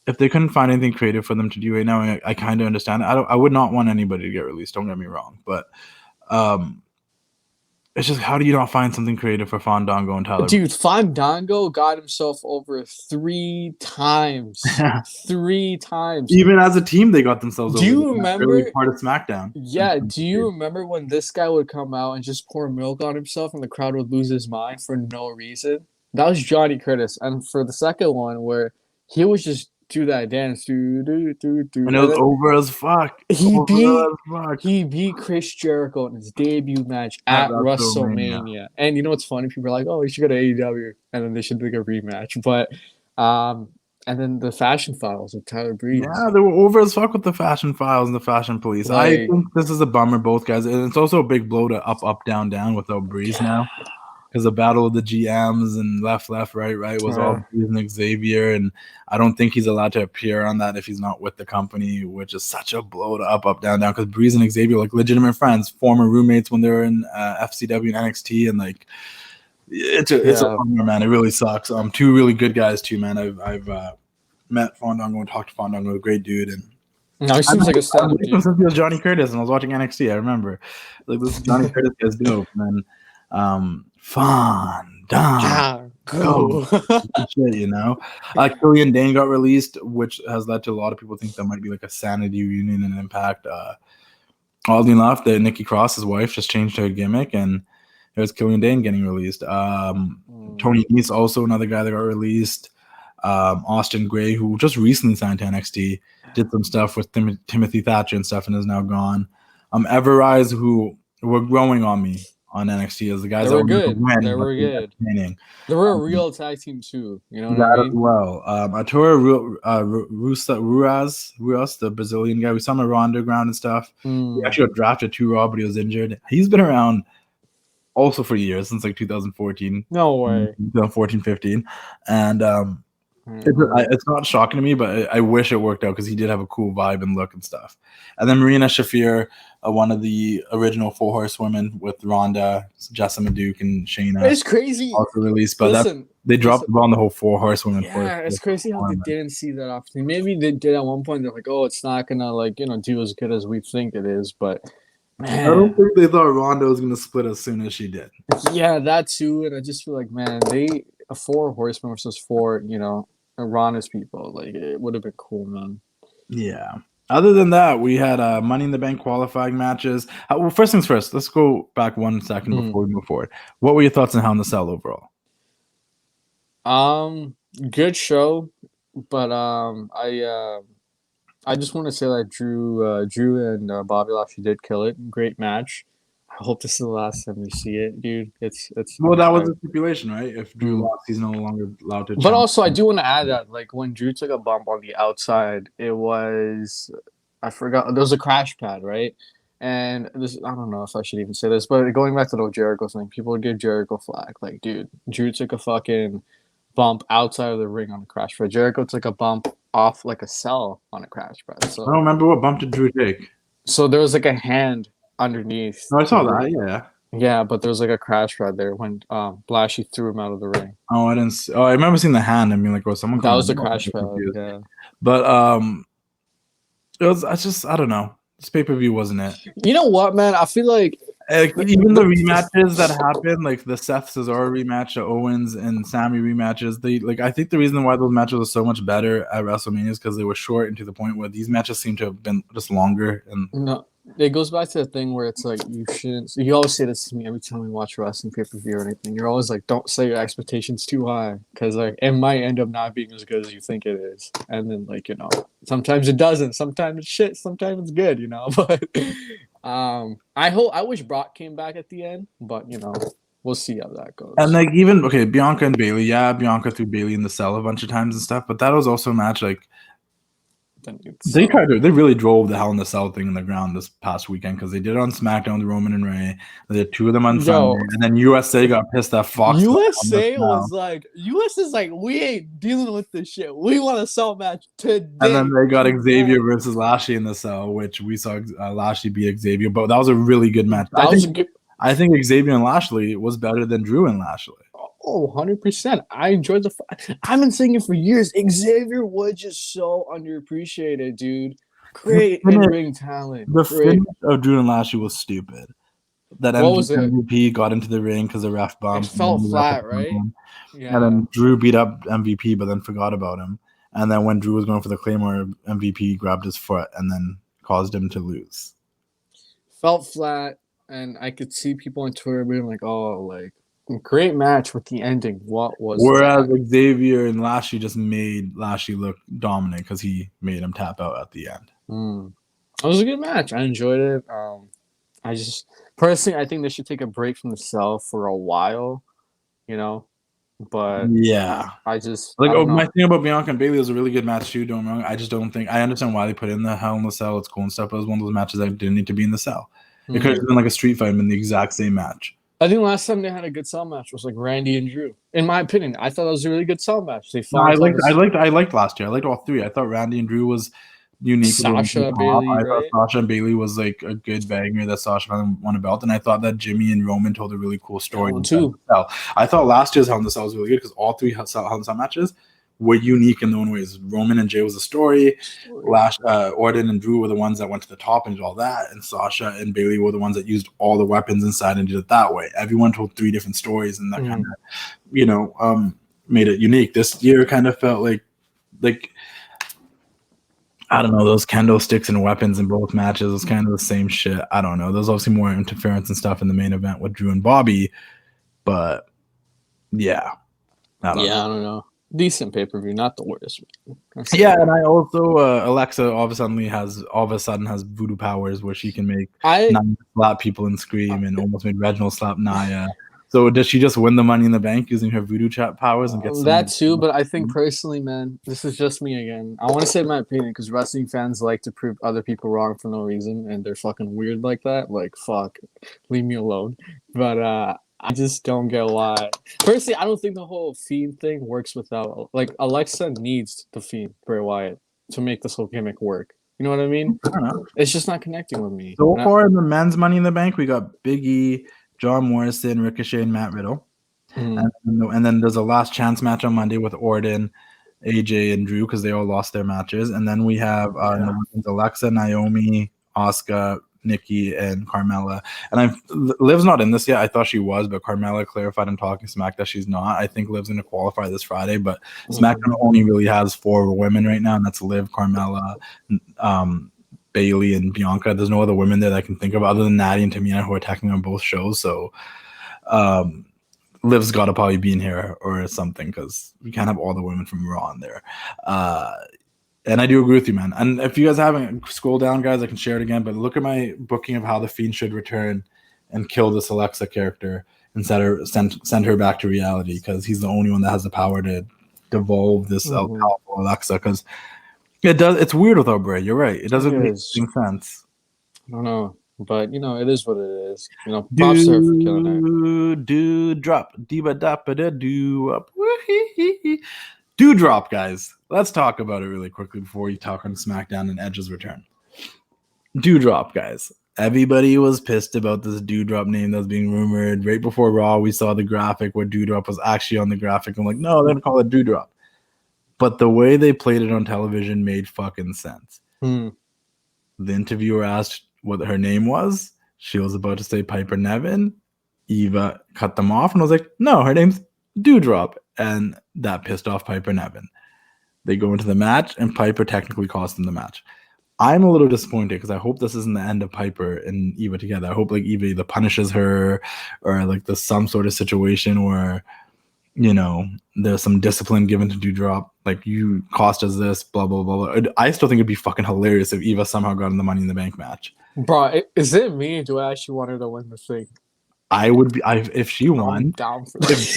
if they couldn't find anything creative for them to do right now, I kind of understand. I would not want anybody to get released. Don't get me wrong. But it's just, how do you not find something creative for Fandango and Tyler? Dude, Fandango got himself over 3 times. 3 times. Even as a team, they got themselves over. Do you remember part of SmackDown? Yeah. Do you remember when this guy would come out and just pour milk on himself and the crowd would lose his mind for no reason? That was Johnny Curtis. And for the second one, where he was just do that dance, and it was over as fuck. He beat Chris Jericho in his debut match at WrestleMania. And you know what's funny? People are like, "Oh, he should go to AEW," and then they should do like a rematch. But and then the Fashion Files with Tyler Breeze. Yeah, they were over as fuck with the Fashion Files and the Fashion Police. I think this is a bummer, both guys, and it's also a big blow to up, down, down without Breeze now. Because the battle of the GMs and left, right was all Breeze and Xavier, and I don't think he's allowed to appear on that if he's not with the company, which is such a blow to up, down, down. Because Breeze and Xavier are like legitimate friends, former roommates when they were in FCW and NXT, and like it's a bummer, man. It really sucks. 2 really good guys too, man. I've met Fandango and talked to Fandango, a great dude, and no, he seems like a stand-up dude. Since he was Johnny Curtis, and I was watching NXT, I remember like this Johnny Curtis guy's dope, man. Fandango. Shit, you know. Killian Dane got released, which has led to a lot of people think that might be like a sanity reunion and Impact. Oddly enough, Nikki Cross, his wife, just changed her gimmick, and there's Killian Dane getting released. Tony Nese, also another guy that got released. Austin Gray, who just recently signed to NXT, did some stuff with Timothy Thatcher and stuff, and is now gone. Everrise, who were growing on me on NXT as the guys they were good. They were good. They were a real tag team too. You know what I mean? Well, Arturo Ruas, the Brazilian guy, we saw him at Raw Underground and stuff. He actually got drafted to Raw, but he was injured. He's been around also for years, since like 2014. No way. 2014, 15, and it's not shocking to me, but I wish it worked out because he did have a cool vibe and look and stuff. And then Marina Shafir, one of the original 4 Horsewomen with Ronda, Jessamine Duke, and Shayna. It's crazy. Also released, but they dropped the ball on the whole 4 Horsewomen. Yeah, it's crazy how they didn't see that opportunity. Maybe they did at one point. They're like, "Oh, it's not gonna do as good as we think it is," but I don't think they thought Ronda was gonna split as soon as she did. Yeah, that too. And I just feel like, man, a 4 horsemen versus 4, Ronda's people. Like, it would have been cool, man. Yeah. Other than that, we had Money in the Bank qualifying matches. Well, first things first, let's go back 1 second before we move forward. What were your thoughts on Hell in a Cell overall? Good show, but I just want to say that Drew and Bobby Lashley did kill it. Great match. I hope this is the last time we see it, dude. It's well, that was the stipulation, right? If Drew lost, he's no longer allowed to. But also, I do want to add that, like, when Drew took a bump on the outside, it was, I forgot, there was a crash pad, right? And this, I don't know if I should even say this, but going back to the Jericho thing, people would give Jericho flack. Like, dude, Drew took a fucking bump outside of the ring on a crash pad. Jericho took a bump off like a cell on a crash pad. So I don't remember what bump did Drew take. So there was like a hand underneath. No, I saw that. Yeah. Yeah, but there was like a crash pad there when Lashley threw him out of the ring. Oh, I didn't. I remember seeing the hand. I mean, like, someone. That was the crash pad. Yeah. But it was. I don't know. This pay-per-view wasn't it. You know what, man? I feel like even the rematches that happened, like the Seth Cesaro rematch, the Owens and Sammy rematches, I think the reason why those matches were so much better at WrestleMania is because they were short and to the point where these matches seem to have been just longer. And no, it goes back to the thing where it's like you shouldn't. You always say this to me every time we watch wrestling pay-per-view or anything. You're always like, don't set your expectations too high because like it might end up not being as good as you think it is. And then sometimes it doesn't. Sometimes it's shit. Sometimes it's good. But. I wish Brock came back at the end, but we'll see how that goes. And Bianca and Bayley, Bianca threw Bayley in the cell a bunch of times and stuff, but that was also a match they really drove the Hell in the Cell thing in the ground this past weekend because they did it on SmackDown with Roman and Ray. They did 2 of them on Sunday, and then USA got pissed at Fox. USA was like, US is like, we ain't dealing with this shit. We want a cell match today. And then they got Xavier versus Lashley in the cell, which we saw Lashley beat Xavier, but that was a really good match. I think Xavier and Lashley was better than Drew and Lashley. Oh, 100%. I enjoyed I've been saying it for years. Xavier was just so underappreciated, dude. Great in-ring talent. The finish of Drew and Lashley was stupid. That MVP got into the ring because the ref bumped. It fell flat, right? Yeah. And then Drew beat up MVP, but then forgot about him. And then when Drew was going for the Claymore, MVP grabbed his foot and then caused him to lose. Felt flat, and I could see people on Twitter being like, oh, like, great match with the ending. What was Whereas that? Xavier and Lashley just made Lashley look dominant because he made him tap out at the end. It was a good match. I enjoyed it. I just personally, I think they should take a break from the cell for a while, But yeah, I just my thing about Bianca and Bayley was a really good match too. Don't wrong. I just don't think I understand why they put in the Hell in the Cell. It's cool and stuff. But it was one of those matches that didn't need to be in the cell. It could have been like a street fight in the exact same match. I think last time they had a good cell match was like Randy and Drew. In my opinion, I thought that was a really good cell match. They fought. I liked last year. I liked all 3. I thought Randy and Drew was unique. Sasha Bayley, I thought Sasha and Bayley was like a good banger that Sasha won a belt, and I thought that Jimmy and Roman told a really cool story too. I thought last year's Hell in the Cell was really good because all 3 Hell in the Cell matches were unique in their own ways. Roman and Jay was a story. Orton and Drew were the ones that went to the top and did all that, and Sasha and Bayley were the ones that used all the weapons inside and did it that way. Everyone told 3 different stories, and that kind of, made it unique. This year kind of felt like I don't know, those kendo sticks and weapons in both matches was kind of the same shit. I don't know. There's obviously more interference and stuff in the main event with Drew and Bobby, but yeah, I don't know. Decent pay-per-view, not the worst. Yeah, and I also Alexa all of a sudden has voodoo powers where she can make Nia slap people and scream, and almost made Reginald slap Nia. So does she just win the Money in the Bank using her voodoo chat powers and get that too? But I think personally, man, this is just me again. I want to say my opinion because wrestling fans like to prove other people wrong for no reason, and they're fucking weird like that. Like, fuck, leave me alone. But I just don't get why. Personally, I don't think the whole Fiend thing works without Alexa needs the Fiend Bray Wyatt to make this whole gimmick work. You know what I mean? I don't know. It's just not connecting with me. So far in the men's Money in the Bank, we got Big E, John Morrison, Ricochet, and Matt Riddle. And then there's a last chance match on Monday with Orton, AJ, and Drew because they all lost their matches. And then we have Alexa, Naomi, Asuka, Nikki and Carmella. And Liv's not in this yet. I thought she was, but Carmella clarified in Talking Smack that she's not. I think Liv's going to qualify this Friday, but SmackDown only really has 4 women right now, and that's Liv, Carmella, Bailey, and Bianca. There's no other women there that I can think of other than Natty and Tamina, who are technically on both shows. So Liv's got to probably be in here or something, because we can't have all the women from Raw in there. And I do agree with you, man. And if you guys haven't, scroll down, guys, I can share it again. But look at my booking of how the Fiend should return and kill this Alexa character and send her back to reality, because he's the only one that has the power to devolve this powerful Alexa. Because it's weird without Bray. You're right. It doesn't make sense. I don't know. But, it is what it is. Props to her for killing it. Dude drop. Do drop, guys. Let's talk about it really quickly before you talk on SmackDown and Edge's return. Do drop, guys. Everybody was pissed about this Doudrop name that was being rumored. Right before Raw, we saw the graphic where Doudrop was actually on the graphic. I'm like, no, they're going to call it Doudrop. But the way they played it on television made fucking sense. The interviewer asked what her name was. She was about to say Piper Niven. Eva cut them off, and I was like, no, her name's Doudrop. And that pissed off Piper Niven. They go into the match, and Piper technically cost them the match. I'm a little disappointed because I hope this isn't the end of Piper and Eva together. I hope like Eva either punishes her, or like there's some sort of situation where, there's some discipline given to Doudrop. Like, you cost us this, blah, blah, blah, blah. I still think it'd be fucking hilarious if Eva somehow got in the Money in the Bank match. Bro, is it me, or do I actually want her to win the thing? I would be if she won. I'm down for that. If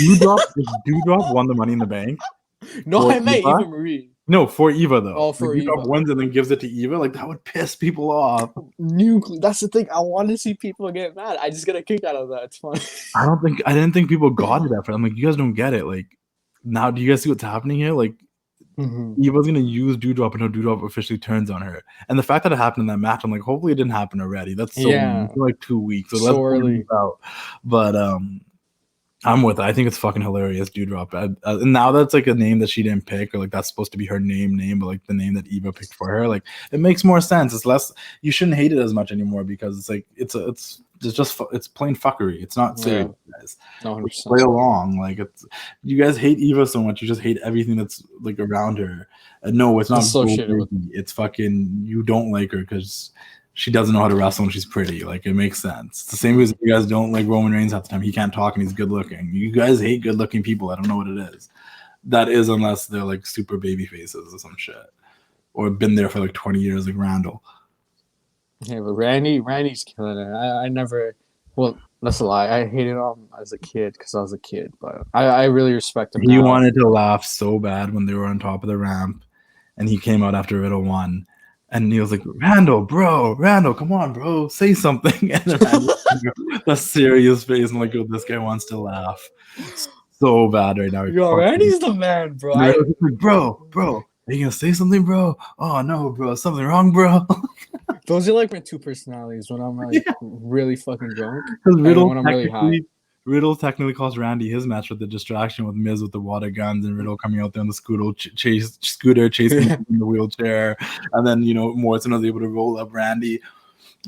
Doudrop won the Money in the Bank. No, I meant Eva Marie. No, for Eva though. Oh, for Eva. Doudrop wins and then gives it to Eva. Like, that would piss people off. That's the thing. I want to see people get mad. I just get a kick out of that. It's fun. I didn't think people got it at first. I'm like, you guys don't get it. Like, now do you guys see what's happening here? Like, Eva's gonna use Doudrop until Doudrop officially turns on her. And the fact that it happened in that match, I'm like, hopefully it didn't happen already. That's so like 2 weeks. So let's early out. But I'm with it. I think it's fucking hilarious, Doudrop. And now that's like a name that she didn't pick, or like that's supposed to be her name, but like the name that Eva picked for her. Like, it makes more sense. It's less. You shouldn't hate it as much anymore, because it's like it's plain fuckery. It's not serious, guys. Play along. Like, you guys hate Eva so much. You just hate everything that's like around her. No, it's not. It's fucking. You don't like her because she doesn't know how to wrestle and she's pretty. Like, it makes sense. It's the same reason you guys don't like Roman Reigns half the time. He can't talk and he's good looking. You guys hate good looking people. I don't know what it is. That is, unless they're like super baby faces or some shit, or been there for like 20 years, like Randall. Yeah, but Randy's killing it. I never. Well, that's a lie. I hated him as a kid because I was a kid, but I really respect him. He wanted to laugh so bad when they were on top of the ramp, and he came out after Riddle won. And he was like, Randall, come on, bro, say something. And then Randall, the serious face, and like, oh, this guy wants to laugh so bad right now. Yo, Randy's the man, bro. Like, bro, are you gonna say something, bro? Oh no, bro, something wrong, bro. Those are like my two personalities when I'm like really fucking drunk, because Riddle, when I'm really high. Riddle technically cost Randy his match with the distraction with Miz with the water guns, and Riddle coming out there on the scooter chasing him in the wheelchair, and then Morrison was able to roll up Randy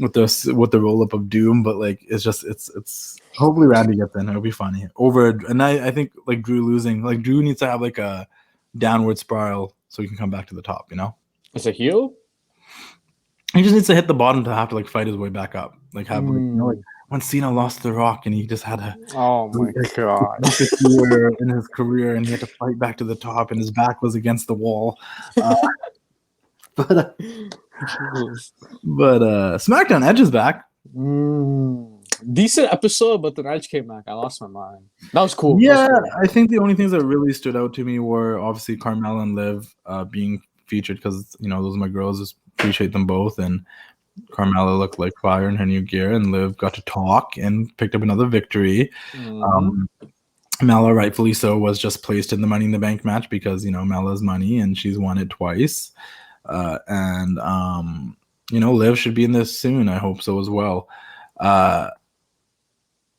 with the roll up of Doom. But like, it's hopefully Randy gets in. It'll be funny and I think like Drew losing, like Drew needs to have like a downward spiral so he can come back to the top. It's a heel. He just needs to hit the bottom to have to like fight his way back up. Like have like when Cena lost The Rock and he just had to oh my god in his career, and he had to fight back to the top, and his back was against the wall. But SmackDown, Edge is back. Decent episode, but then Edge came back. I lost my mind. That was cool. Yeah, I think the only things that really stood out to me were obviously Carmella and Liv being featured, because those are my girls. Just appreciate them both. And Carmella looked like fire in her new gear, and Liv got to talk and picked up another victory. Mella, rightfully so, was just placed in the Money in the Bank match because Mella's money and she's won it twice. Liv should be in this soon. I hope so as well. But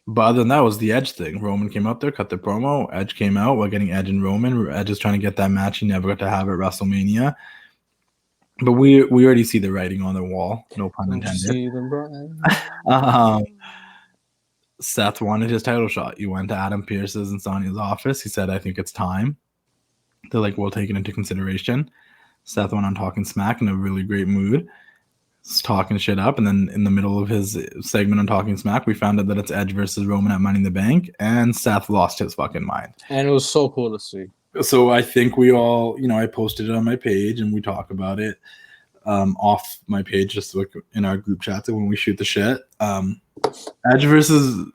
other than that, was the Edge thing. Roman came out there, cut the promo. Edge came out. We're getting Edge and Roman. Edge is trying to get that match he never got to have at WrestleMania. But we already see the writing on the wall. No pun intended. See the bright. Seth wanted his title shot. He went to Adam Pearce's and Sonya's office. He said, I think it's time. They're like, we'll take it into consideration. Seth went on Talking Smack in a really great mood. He's talking shit up. And then in the middle of his segment on Talking Smack, we found out that it's Edge versus Roman at Money in the Bank. And Seth lost his fucking mind. And it was so cool to see. So I think we all, I posted it on my page and we talk about it off my page, just like in our group chats when we shoot the shit. Edge versus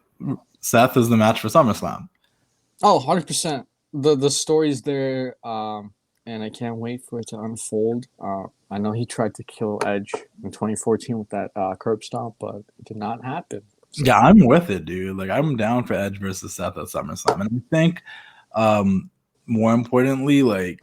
Seth is the match for SummerSlam. Oh, 100%. The story's there, and I can't wait for it to unfold. I know he tried to kill Edge in 2014 with that curb stomp, but it did not happen. So. Yeah, I'm with it, dude. Like, I'm down for Edge versus Seth at SummerSlam. And I think, more importantly, like,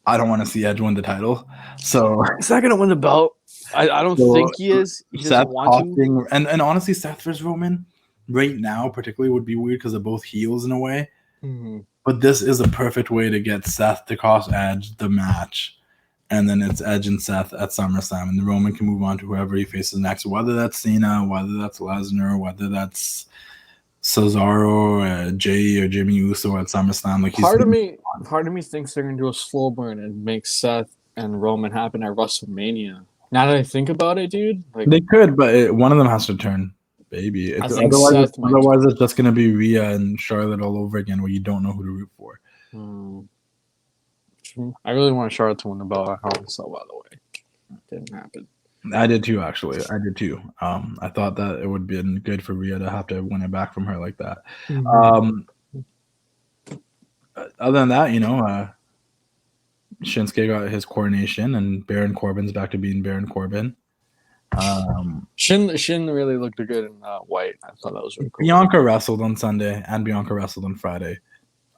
I don't want to see Edge win the title. So he's not going to win the belt. I don't think he is. He doesn't want to. And honestly, Seth versus Roman right now particularly would be weird because they're both heels in a way. Mm-hmm. But this is a perfect way to get Seth to cost Edge the match. And then it's Edge and Seth at SummerSlam. And the Roman can move on to whoever he faces next, whether that's Cena, whether that's Lesnar, whether that's Cesaro, Jay, or Jimmy Uso at SummerSlam. Like, part of me thinks they're gonna do a slow burn and make Seth and Roman happen at WrestleMania. Now that I think about it, dude, like they could, but one of them has to turn baby. Otherwise, it's just gonna be Rhea and Charlotte all over again, where you don't know who to root for. I really want Charlotte to win the belt at Hell in a Cell, by the way. Didn't happen. I did too, actually. I did too. I thought that it would be good for Rhea to have to win it back from her like that. Mm-hmm. Other than that, Shinsuke got his coronation, and Baron Corbin's back to being Baron Corbin. Shin really looked good in white. I thought that was really cool. Bianca wrestled on Sunday, and Bianca wrestled on Friday.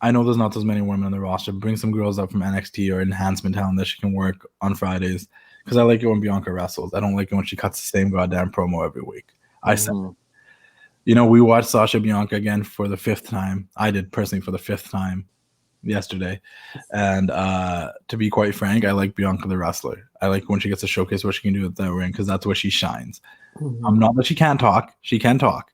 I know there's not as many women on the roster. Bring some girls up from NXT or enhancement talent that she can work on Fridays. Because I like it when Bianca wrestles. I don't like it when she cuts the same goddamn promo every week. I said, we watched Sasha Bianca again for the 5th time. I did personally for the 5th time yesterday. And to be quite frank, I like Bianca the wrestler. I like when she gets to showcase what she can do with that ring, because that's where she shines. Not that she can't talk. She can talk.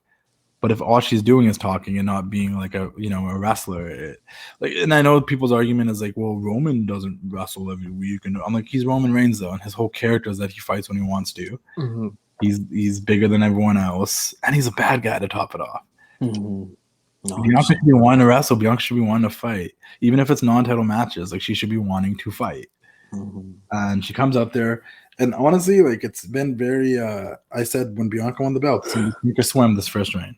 But if all she's doing is talking and not being like a wrestler, and I know people's argument is like, well, Roman doesn't wrestle every week, and I'm like, he's Roman Reigns though, and his whole character is that he fights when he wants to. Mm-hmm. He's bigger than everyone else, and he's a bad guy to top it off. Mm-hmm. No, Bianca should be wanting to wrestle. Bianca should be wanting to fight, even if it's non-title matches. Like, she should be wanting to fight, and she comes out there. And honestly, like, it's been very. I said when Bianca won the belt, sink or swim this first reign,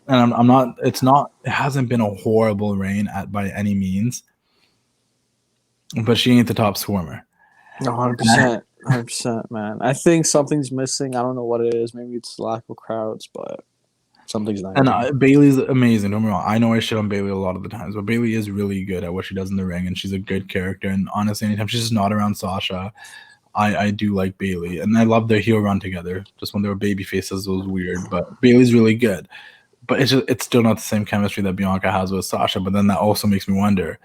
and I'm not. It's not. It hasn't been a horrible reign by any means, but she ain't the top swimmer. 100%, man. I think something's missing. I don't know what it is. Maybe it's lack of crowds, but something's not. And Bayley's amazing. Don't get me wrong. I know I shit on Bayley a lot of the times, but Bayley is really good at what she does in the ring, and she's a good character. And honestly, anytime she's just not around Sasha, I do like Bayley, and I love their heel run together. Just when they were baby faces, it was weird, but Bayley's really good. But it's still not the same chemistry that Bianca has with Sasha. But then that also makes me wonder,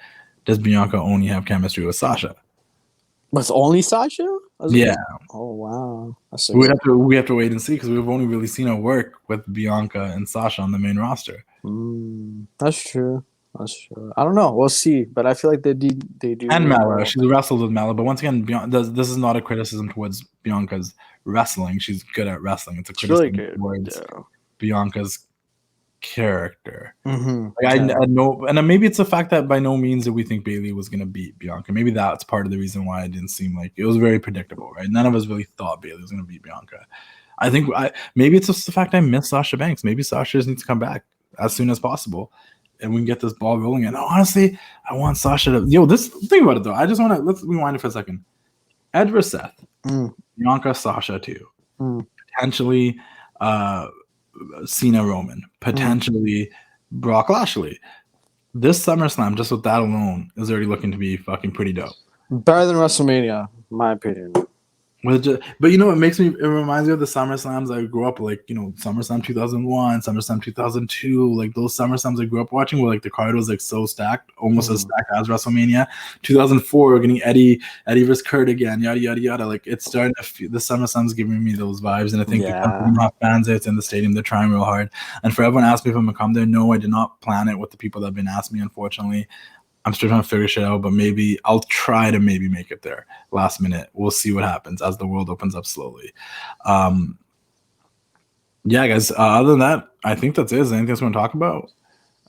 does Bianca only have chemistry with Sasha? But it's only Sasha? Yeah. Oh wow. We have to wait and see, because we've only really seen her work with Bianca and Sasha on the main roster. That's true. I don't know. We'll see. But I feel like they do. And Mala. She's wrestled with Mala. But once again, this is not a criticism towards Bianca's wrestling. She's good at wrestling. It's a criticism towards Bianca's character. Like, I know, and maybe it's the fact that by no means did we think Bayley was going to beat Bianca. Maybe that's part of the reason why it didn't seem like it was very predictable, right? None of us really thought Bayley was going to beat Bianca. I think maybe it's just the fact I miss Sasha Banks. Maybe Sasha just needs to come back as soon as possible, and we can get this ball rolling. And honestly, I want Sasha to. Think about it though. I just want to let's rewind it for a second. Edge versus Seth, Bianca, Sasha too, potentially Cena, Roman, potentially Brock Lashley. This SummerSlam, just with that alone, is already looking to be fucking pretty dope. Better than WrestleMania, in my opinion. But you know, it reminds me of the SummerSlams I grew up like, you know, SummerSlam 2001, SummerSlam 2002, like those SummerSlams I grew up watching where like the card was like so stacked, almost as stacked as WrestleMania. 2004, we're getting Eddie versus Kurt again, yada yada yada. Like it's starting to the SummerSlam's giving me those vibes, and I think because we have fans there, it's in the stadium, they're trying real hard. And for everyone asking me if I'm gonna come there, no, I did not plan it with the people that have been asking me, unfortunately. I'm still trying to figure shit out, but maybe I'll try to maybe make it there last minute. We'll see what happens as the world opens up slowly. Yeah, guys. Other than that, I think that's it. Is there anything else we want to talk about?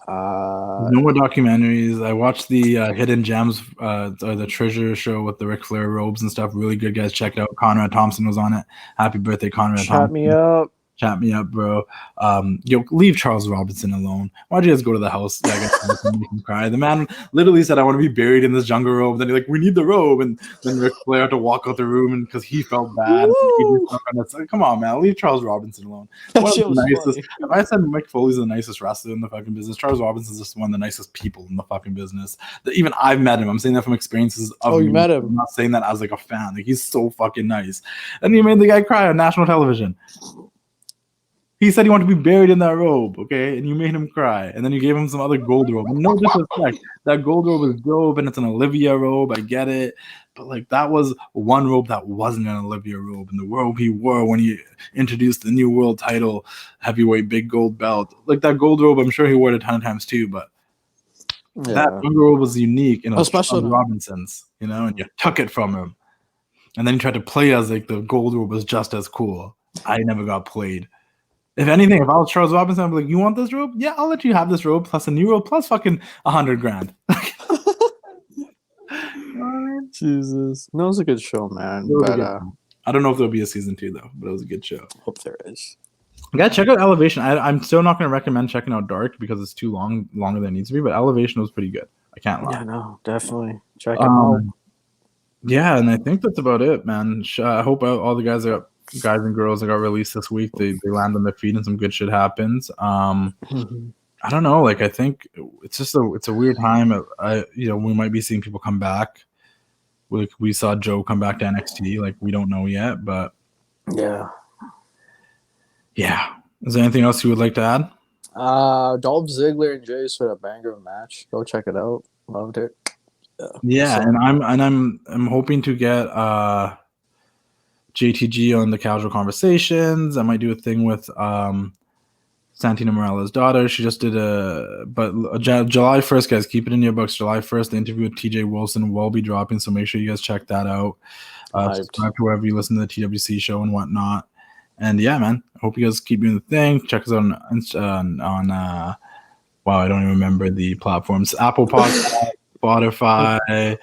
No more documentaries. I watched the Hidden Gems, or the Treasure Show with the Ric Flair robes and stuff. Really good, guys. Check it out. Conrad Thompson was on it. Happy birthday, Conrad Thompson. Chat me up, bro. Leave Charles Robinson alone. Why'd you guys go to the house? Make him cry. The man literally said, "I want to be buried in this jungle robe." Then he's like, "We need the robe," and then Ric Flair had to walk out the room and because he felt bad. Like, come on, man, leave Charles Robinson alone. One of the nicest. If I said Mick Foley's the nicest wrestler in the fucking business, Charles Robinson's just one of the nicest people in the fucking business. Even I've met him. I'm saying that from experiences. You met him? I'm not saying that as like a fan. Like he's so fucking nice, and he made the guy cry on national television. He said he wanted to be buried in that robe, okay? And you made him cry. And then you gave him some other gold robe. And no disrespect. That gold robe is dope, and it's an Olivia robe. I get it. But, like, that was one robe that wasn't an Olivia robe. And the robe he wore when he introduced the new world title, heavyweight big gold belt. Like, that gold robe, I'm sure he wore it a ton of times, too. But that robe was unique. And it was Charles Robinson's, you know? And you took it from him. And then you tried to play as, like, the gold robe was just as cool. I never got played. If anything, if I was Charles Robinson, I'd be like, "You want this robe? Yeah, I'll let you have this robe plus a new robe plus fucking $100,000." Jesus, no, it was a good show, man. But I don't know if there'll be a season 2 though, but it was a good show. Hope there is. Yeah, check out Elevation. I'm still not going to recommend checking out Dark because it's too longer than it needs to be. But Elevation was pretty good. I can't lie. Yeah, no, definitely check it out. Yeah, and I think that's about it, man. I hope all the guys and girls that got released this week, they land on their feet and some good shit happens. I don't know, like I think it's just it's a weird time. We might be seeing people come back. Like we saw Joe come back to NXT. Like we don't know yet, but yeah. Is there anything else you would like to add? Dolph Ziggler and Jace had a banger of a match. Go check it out. Loved it. Yeah, so. and I'm hoping to get JTG on the Casual Conversations. I might do a thing with Santina Morales' daughter. She just did July 1st, guys, keep it in your books. July 1st, the interview with TJ Wilson will be dropping, so make sure you guys check that out. Subscribe to wherever you listen to the TWC show and whatnot. And yeah, man, I hope you guys keep doing the thing. Check us out on wow, I don't even remember the platforms. Apple Podcast, Spotify,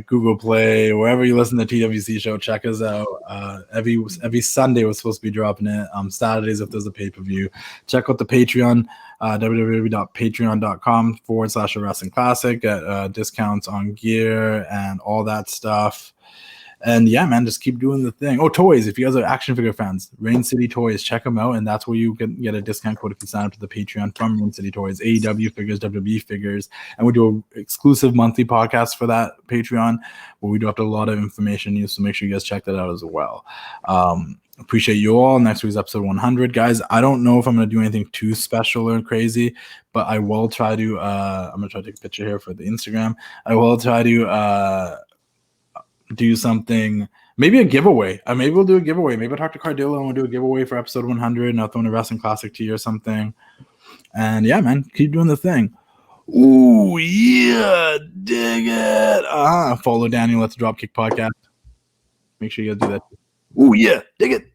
Google Play, wherever you listen to TWC show, check us out. Every Sunday we're supposed to be dropping it. Saturdays if there's a pay-per-view. Check out the Patreon, www.patreon.com/wrestling classic. Get discounts on gear and all that stuff. And yeah, man, just keep doing the thing. Oh, toys. If you guys are action figure fans, Rain City Toys, check them out. And that's where you can get a discount code if you sign up to the Patreon from Rain City Toys, AEW figures, WWE figures. And we do an exclusive monthly podcast for that Patreon where we do up to a lot of information. So make sure you guys check that out as well. Appreciate you all. Next week's episode 100. Guys, I don't know if I'm going to do anything too special or crazy, but I will try to, I'm going to try to take a picture here for the Instagram. I will try to, do something, maybe a giveaway. Maybe we'll do a giveaway. Maybe I'll talk to Cardillo and we'll do a giveaway for episode 100 and I'll throw in a wrestling classic to you or something. And yeah, man, keep doing the thing. Ooh, yeah, dig it. Follow Danial at the Dropkick Podcast. Make sure you guys do that. Ooh, yeah, dig it.